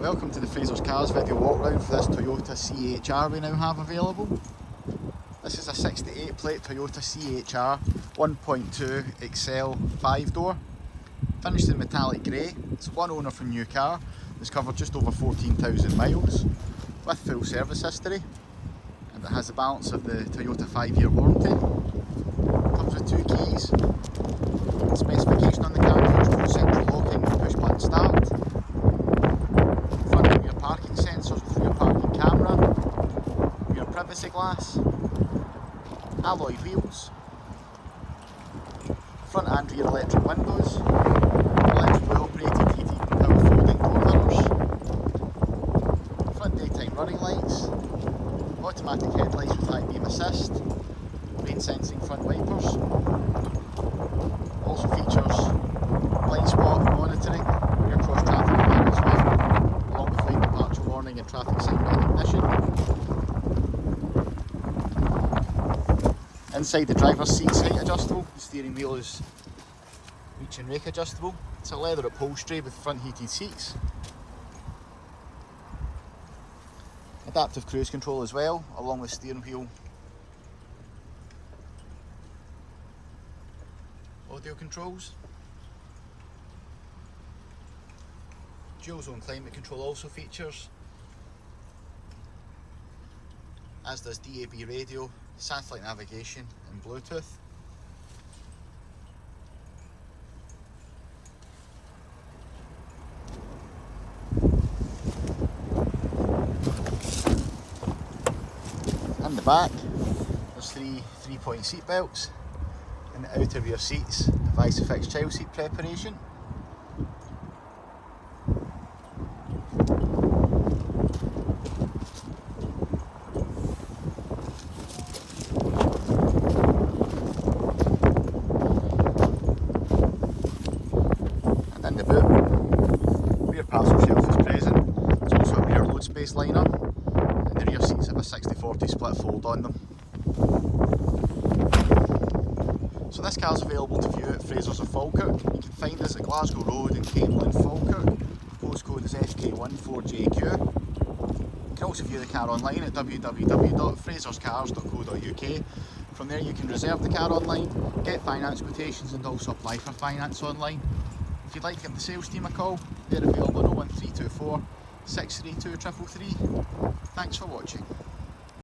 Welcome to the Frasers Cars video walk round for this Toyota CHR we now have available. This is a 68 plate Toyota CHR 1.2 Excel 5-door, finished in metallic grey. It's one owner from new car, it's covered just over 14,000 miles with full service history, and it has the balance of the Toyota 5-year warranty. Comes with 2 keys. The specification on the car includes central locking push button start, front and rear parking sensors with rear parking camera, rear privacy glass, alloy wheels, front and rear electric windows, electrically operated heated power folding door mirrors, front daytime running lights, automatic headlights with high beam assist, rain sensing front wipers. Also features blind spot monitoring, rear cross traffic alarm as well, along with lane departure warning and traffic sign recognition. Inside the driver's seat is height adjustable, the steering wheel is reach and rake adjustable. It's a leather upholstery with front heated seats. Adaptive cruise control as well, along with steering wheel audio controls. Dual zone climate control also features, as does DAB radio, satellite navigation and Bluetooth. In the back there's three 3-point seat belts, and the outer rear seats device fixed child seat preparation. And in the boot, rear parcel shelf is present. There's also a rear load space liner, and the rear seats have a 60/40 split fold on them. So this car is available to view at Frasers of Falkirk. You can find us at Glasgow Road in Camelin, Falkirk. Postcode is FK14JQ. You can also view the car online at www.fraserscars.co.uk. From there you can reserve the car online, get finance quotations and also apply for finance online. If you'd like to give the sales team a call, they're available on 01324 632 333. Thanks for watching.